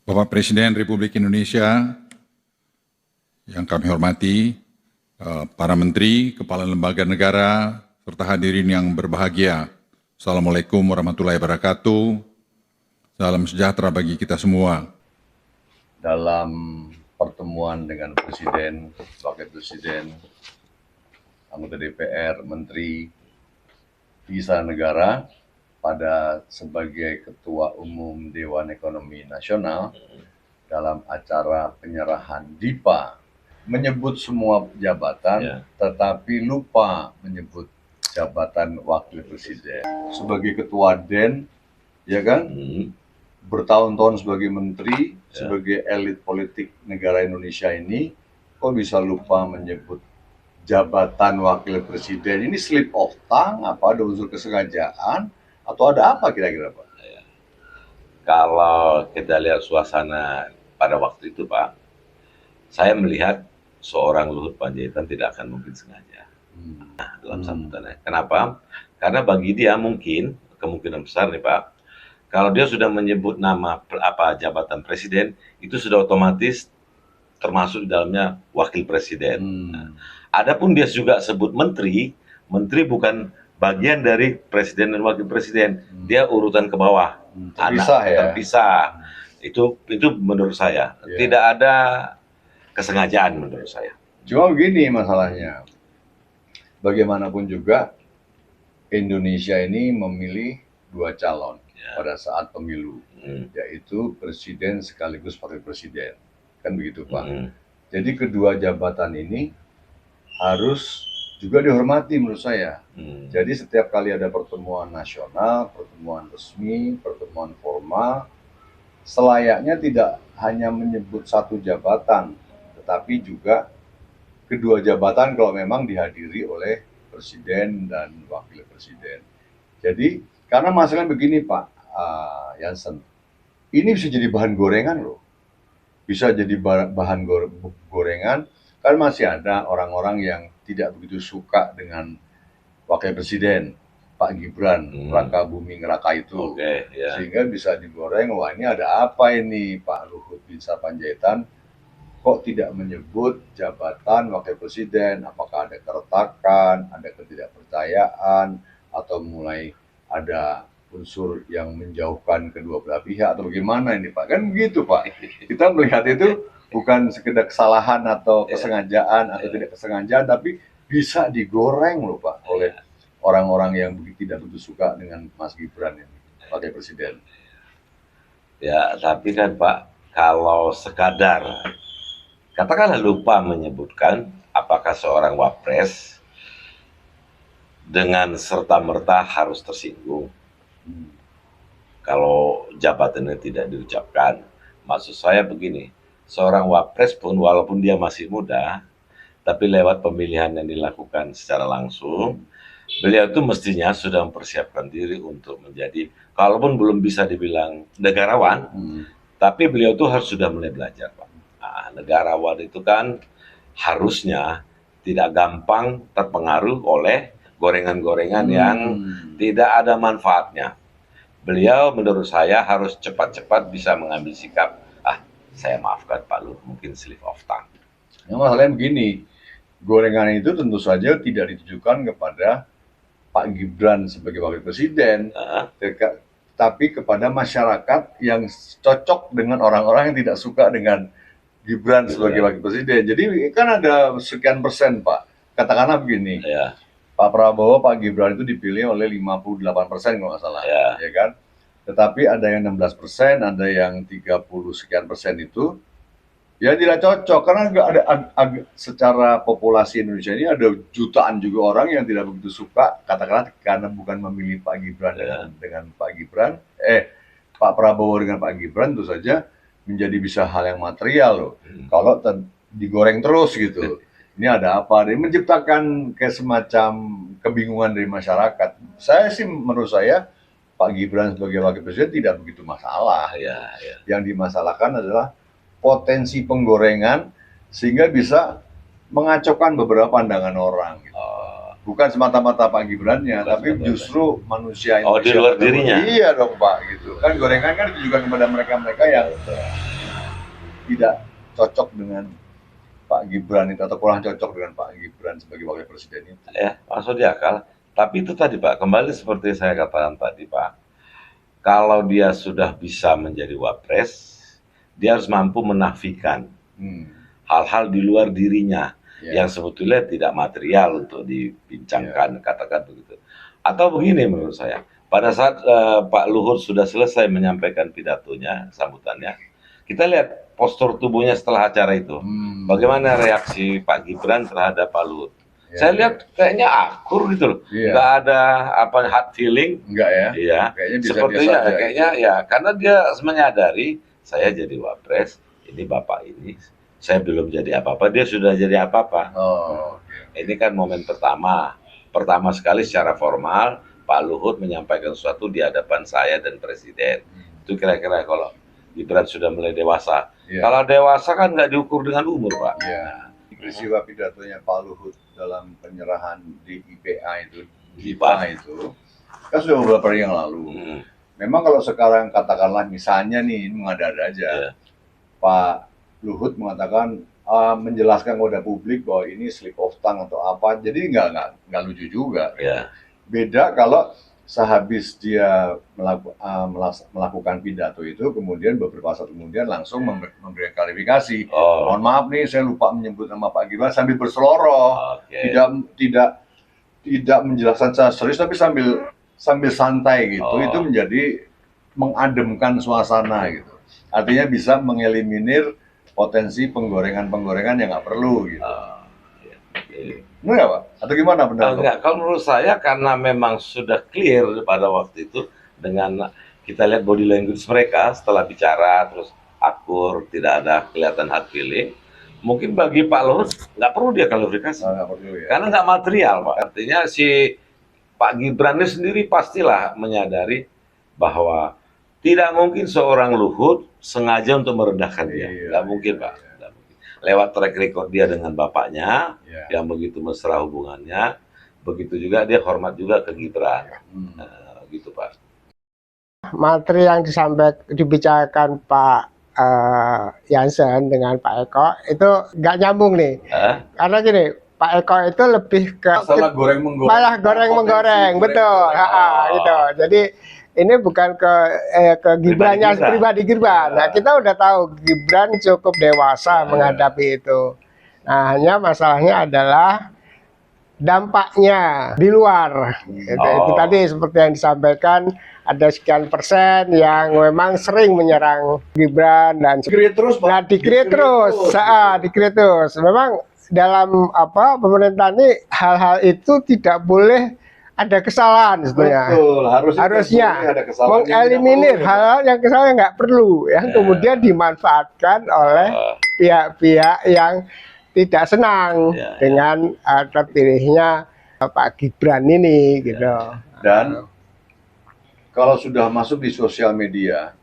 Bapak Presiden Republik Indonesia yang kami hormati, para menteri, kepala lembaga negara, serta hadirin yang berbahagia. Assalamualaikum warahmatullahi wabarakatuh. Salam sejahtera bagi kita semua. Dalam pertemuan dengan Presiden, Wakil Presiden, anggota DPR, Menteri di Istana Negara, pada sebagai Ketua Umum Dewan Ekonomi Nasional dalam acara penyerahan DIPA, menyebut semua jabatan, tetapi lupa menyebut jabatan Wakil Presiden. Sebagai Ketua DEN, ya kan, bertahun-tahun sebagai Menteri, sebagai elit politik negara Indonesia ini, kok bisa lupa menyebut jabatan Wakil Presiden? Ini slip of tongue, apa ada unsur kesengajaan, atau ada apa kira-kira, Pak? Kalau kita lihat suasana pada waktu itu, Pak, saya melihat seorang Luhut Panjaitan tidak akan mungkin sengaja dalam sambutannya. Kenapa? Karena bagi dia mungkin, kemungkinan besar nih Pak, kalau dia sudah menyebut nama jabatan presiden, itu sudah otomatis termasuk di dalamnya wakil presiden. Adapun dia juga sebut menteri, menteri bukan bagian dari presiden dan wakil presiden, dia urutan ke bawah, terpisah. Itu menurut saya tidak ada kesengajaan menurut saya. Cuma begini masalahnya, bagaimanapun juga Indonesia ini memilih dua calon pada saat pemilu, yaitu presiden sekaligus wakil presiden, kan begitu Pak. Jadi kedua jabatan ini harus juga dihormati menurut saya. Jadi setiap kali ada pertemuan nasional, pertemuan resmi, pertemuan formal, selayaknya tidak hanya menyebut satu jabatan, tetapi juga kedua jabatan kalau memang dihadiri oleh presiden dan wakil presiden. Jadi karena masalahnya begini Pak Jansen, ini bisa jadi bahan gorengan loh. Bisa jadi bahan gorengan, kan masih ada orang-orang yang tidak begitu suka dengan wakil presiden Pak Gibran, Raka Buming Raka itu, sehingga bisa digoreng, wah ini ada apa ini Pak Luhut Binsar Panjaitan kok tidak menyebut jabatan wakil presiden, apakah ada keretakan, ada ketidakpercayaan, atau mulai ada unsur yang menjauhkan kedua belah pihak, atau bagaimana ini Pak? Kan begitu Pak, kita melihat itu bukan sekedar kesalahan atau kesengajaan atau tidak kesengajaan, tapi bisa digoreng loh Pak oleh orang-orang yang tidak begitu suka dengan Mas Gibran ini, wakil presiden. Ya, tapi kan Pak, kalau sekadar katakanlah lupa menyebutkan apakah seorang wapres dengan serta-merta harus tersinggung kalau jabatannya tidak diucapkan. Maksud saya begini, seorang wapres pun walaupun dia masih muda, tapi lewat pemilihan yang dilakukan secara langsung, beliau itu mestinya sudah mempersiapkan diri untuk menjadi, kalaupun belum bisa dibilang negarawan, tapi beliau itu harus sudah mulai belajar, Pak. Nah, negarawan itu kan harusnya tidak gampang terpengaruh oleh gorengan-gorengan yang tidak ada manfaatnya. Beliau menurut saya harus cepat-cepat bisa mengambil sikap, saya maafkan Pak Luhut, mungkin slip of tongue. Yang masalahnya begini, gorengan itu tentu saja tidak ditujukan kepada Pak Gibran sebagai wakil presiden, tapi kepada masyarakat yang cocok dengan orang-orang yang tidak suka dengan Gibran sebagai wakil presiden. Jadi kan ada sekian persen Pak, katakanlah begini, Pak Prabowo, Pak Gibran itu dipilih oleh 58% kalau nggak salah, ya kan? Tetapi ada yang 16%, ada yang 30 sekian persen itu ya tidak cocok, karena secara populasi Indonesia ini ada jutaan juga orang yang tidak begitu suka, katakanlah karena bukan memilih Pak Gibran dengan Pak Gibran, Pak Prabowo dengan Pak Gibran, itu saja menjadi bisa hal yang material loh. Kalau digoreng terus gitu. Ini ada apa? Ini menciptakan kayak semacam kebingungan dari masyarakat. Menurut saya, Pak Gibran sebagai wakil presiden tidak begitu masalah. Yang dimasalahkan adalah potensi penggorengan sehingga bisa mengacaukan beberapa pandangan orang. Bukan semata-mata Pak Gibrannya, tapi justru manusia Indonesia. Di luar dirinya. Iya dong Pak, gitu. Kan gorengan kan ditujukan kepada mereka-mereka yang tidak cocok dengan Pak Gibran itu atau kurang cocok dengan Pak Gibran sebagai wakil presiden itu? Ya, masuk di akal. Tapi itu tadi Pak, kembali seperti saya katakan tadi Pak, kalau dia sudah bisa menjadi wapres, dia harus mampu menafikan hal-hal di luar dirinya yang sebetulnya tidak material untuk dibincangkan, katakan begitu. Atau begini menurut saya, pada saat Pak Luhut sudah selesai menyampaikan pidatonya, sambutannya, kita lihat postur tubuhnya setelah acara itu. Bagaimana reaksi Pak Gibran terhadap Pak Luhut? Saya lihat kayaknya akur gitu loh, nggak ada apa hard feeling. Enggak ya? Iya, Kayaknya biasa-biasa sepertinya aja kayaknya ya, karena dia menyadari saya jadi wapres, ini bapak ini, saya belum jadi apa-apa, dia sudah jadi apa-apa. Oh, Ini kan momen pertama sekali secara formal Pak Luhut menyampaikan sesuatu di hadapan saya dan Presiden. Itu kira-kira kalau Gibran sudah mulai dewasa. Kalau dewasa kan nggak diukur dengan umur, Pak. Peristiwa pidatonya Pak Luhut dalam penyerahan di IPA itu, kan sudah beberapa hari yang lalu. Memang kalau sekarang katakanlah misalnya nih, mengada-ada aja, Pak Luhut mengatakan menjelaskan kepada publik bahwa ini slip of tongue atau apa, jadi nggak lucu juga. Beda kalau sehabis dia melakukan pidato itu, kemudian beberapa saat kemudian langsung memberikan klarifikasi. Mohon maaf nih, saya lupa menyebut nama Pak Gibran, sambil berseloroh, tidak menjelaskan secara serius, tapi sambil santai gitu. Itu menjadi mengademkan suasana gitu. Artinya bisa mengeliminir potensi penggorengan-penggorengan yang nggak perlu gitu. Enggak, Pak? Atau gimana benar? Enggak, kalau menurut saya karena memang sudah clear pada waktu itu dengan kita lihat body language mereka setelah bicara, terus akur, tidak ada kelihatan hard feeling. Mungkin bagi Pak Luhut nggak perlu dia klarifikasi, karena nggak material, Pak. Artinya si Pak Gibran ini sendiri pastilah menyadari bahwa tidak mungkin seorang Luhut sengaja untuk merendahkan dia, nggak mungkin, Pak. Lewat track record dia dengan bapaknya, yang begitu mesra hubungannya, begitu juga dia hormat juga ke Gibran, gitu Pak. Materi yang dibicarakan Pak Jansen dengan Pak Eko itu nggak nyambung nih, karena gini, Pak Eko itu lebih ke malah goreng-menggoreng, betul, gitu. Jadi ini bukan ke Gibrannya pribadi Gibran. Nah, kita udah tahu Gibran cukup dewasa menghadapi itu. Nah, hanya masalahnya adalah dampaknya di luar. Itu tadi seperti yang disampaikan, ada sekian persen yang memang sering menyerang Gibran dan dikritik terus. Memang dalam pemerintahan ini hal-hal itu tidak boleh ada kesalahan sebetulnya. Harusnya mengeliminir hal-hal yang kesalahan nggak perlu, yang kemudian dimanfaatkan oleh pihak-pihak yang tidak senang dengan terpilihnya Pak Gibran ini, gitu. Dan kalau sudah masuk di sosial media,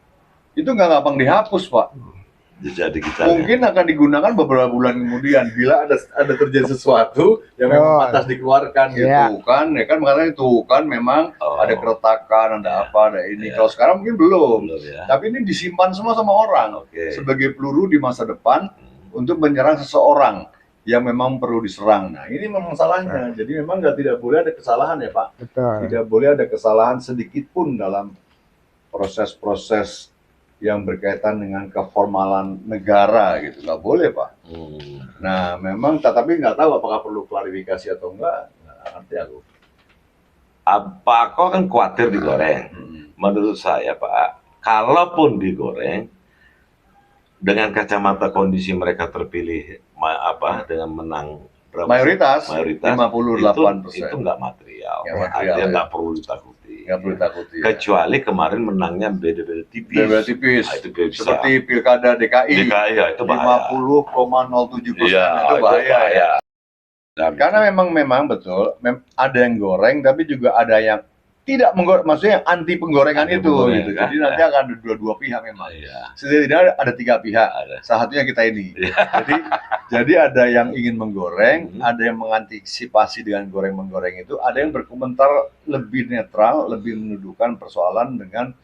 itu nggak gampang dihapus, Pak. Jadi kita mungkin akan digunakan beberapa bulan kemudian bila ada terjadi sesuatu yang memang pantas dikeluarkan gitu kan, ya kan, makanya itu kan memang ada keretakan, ada apa, ada ini. Kalau sekarang mungkin belum, tapi ini disimpan semua sama orang sebagai peluru di masa depan untuk menyerang seseorang yang memang perlu diserang. Nah, ini memang salahnya. Jadi memang tidak boleh ada kesalahan ya, Pak. Tidak boleh ada kesalahan sedikit pun dalam proses-proses yang berkaitan dengan keformalan negara gitu, nggak boleh, Pak. Nah, memang, tapi nggak tahu apakah perlu klarifikasi atau enggak, nggak ngerti aku. Pak Ako kan khawatir digoreng. Menurut saya, Pak, kalaupun digoreng, dengan kacamata kondisi mereka terpilih dengan menang mayoritas 58%, itu nggak material. Artinya nggak perlu ditakuti. Kecuali kemarin menangnya beda-beda tipis. Itu bisa. Seperti pilkada DKI ya, itu bahaya. 50,07%. Itu bahaya. Karena memang betul ada yang goreng, tapi juga ada yang tidak menggoreng, maksudnya anti penggorengan itu gitu. Jadi nanti akan ada dua pihak memang. Setidaknya ada 3 pihak. Salah satunya kita ini. Jadi ada yang ingin menggoreng, ada yang mengantisipasi dengan goreng-menggoreng itu, ada yang berkomentar lebih netral, lebih mendudukan persoalan dengan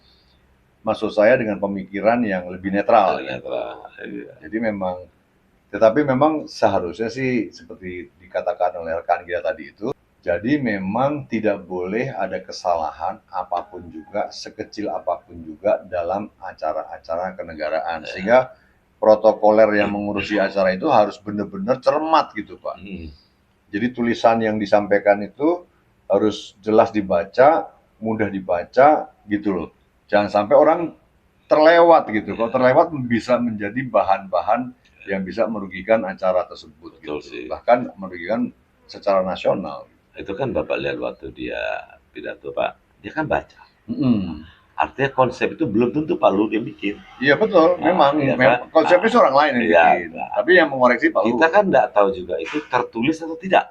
maksud saya dengan pemikiran yang lebih netral. Iya. Jadi memang, tetapi memang seharusnya sih seperti dikatakan oleh rekan kita tadi itu, jadi memang tidak boleh ada kesalahan apapun juga, sekecil apapun juga dalam acara-acara kenegaraan. Sehingga protokoler yang mengurusi acara itu harus benar-benar cermat gitu, Pak. Jadi tulisan yang disampaikan itu harus jelas dibaca, mudah dibaca gitu loh. Jangan sampai orang terlewat gitu. Kalau terlewat bisa menjadi bahan-bahan yang bisa merugikan acara tersebut. Betul Gitu. sih. Bahkan merugikan secara nasional. Itu kan Bapak lihat waktu dia pidato, Pak, dia kan baca. Mm-mm. Artinya konsep itu belum tentu Pak Luhut yang bikin. Iya betul, Nah, memang, iya memang kan? konsepnya seorang lain yang Iya, bikin. nah. Tapi yang mengoreksi Pak Kita Luhut. kan nggak tahu juga itu tertulis atau tidak.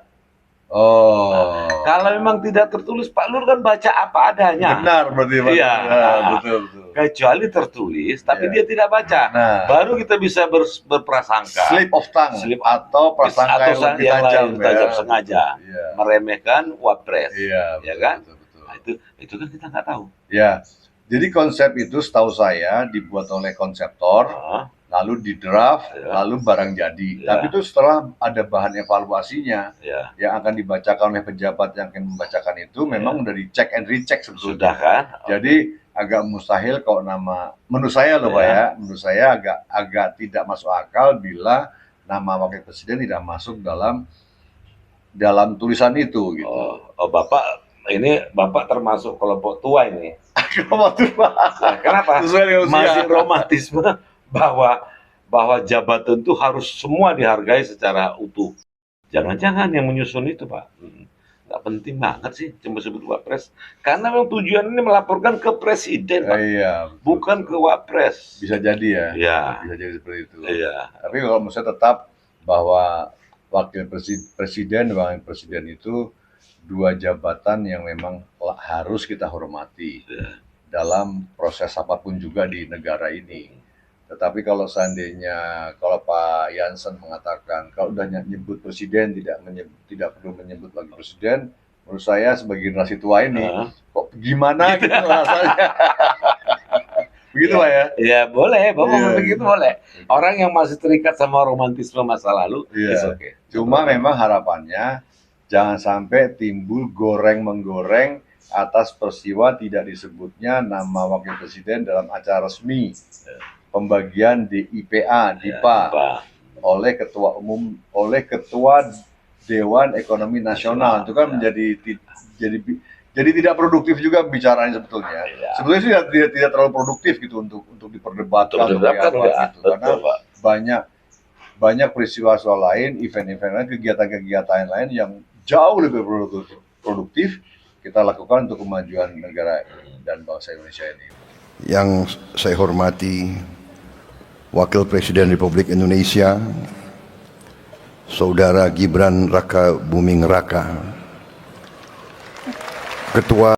Oh, Kalau memang tidak tertulis, Pak Luhut kan baca apa adanya. benar berarti Pak. Iya. Nah, betul. Kecuali tertulis, tapi Iya. dia tidak baca. Nah. Baru kita bisa berprasangka. Slip of tongue Slip- atau prasangka atau yang lebih yang tajam, lain, tajam ya. sengaja. Iya. Meremehkan wapres. Iya, Ya betul, kan? betul. Nah, itu kan kita nggak tahu. Ya, jadi konsep itu setahu saya dibuat oleh konseptor, Nah, lalu di draft, Ya. lalu barang jadi. Ya. Tapi itu setelah ada bahan evaluasinya ya yang akan dibacakan oleh pejabat yang akan membacakan itu, memang udah dicek and recheck sebetulnya. sudah kan? Jadi agak mustahil kalau nama, menurut saya loh Pak Ya. ya, menurut saya agak tidak masuk akal bila nama wakil presiden tidak masuk dalam tulisan itu gitu. Oh, Bapak termasuk kelompok tua ini. Waktu Pak. Nah, kenapa? Sesuai dengan usia. Masih romantisme bahwa jabatan itu harus semua dihargai secara utuh. Jangan-jangan yang menyusun itu, Pak, nggak penting banget sih cuma sebut wapres. Karena memang tujuan ini melaporkan ke presiden, Pak, Iya, betul. bukan ke wapres. Bisa jadi ya. Iya, Bisa jadi seperti itu. iya. Tapi kalau menurut saya tetap bahwa wakil presiden dan wakil presiden itu dua jabatan yang memang harus kita hormati Iya. dalam proses apapun juga di negara ini. Tetapi kalau seandainya kalau Pak Jansen mengatakan kalau udah nyebut presiden tidak perlu menyebut lagi presiden, menurut saya sebagai generasi tua ini Nah. kok gimana gitu rasanya. Begitu Pak ya? Ya boleh, Bapak Iya, begitu iya. boleh. Orang yang masih terikat sama romantisme masa lalu, Iya. it's okay. Cuma memang harapannya jangan sampai timbul goreng-menggoreng atas peristiwa tidak disebutnya nama wakil presiden dalam acara resmi pembagian di IPA, DIPA Pak. oleh ketua Dewan Ekonomi Nasional. Itu kan menjadi jadi tidak produktif juga bicaranya sebetulnya. Iya. Sebetulnya sih tidak terlalu produktif gitu untuk diperdebatkan Betul, atau apa enggak. gitu. Karena Betul, Pak. banyak peristiwa soal lain, event-event lain, kegiatan-kegiatan lain yang jauh lebih produktif kita lakukan untuk kemajuan negara dan bangsa Indonesia ini. Yang saya hormati Wakil Presiden Republik Indonesia, Saudara Gibran Raka Buming Raka, Ketua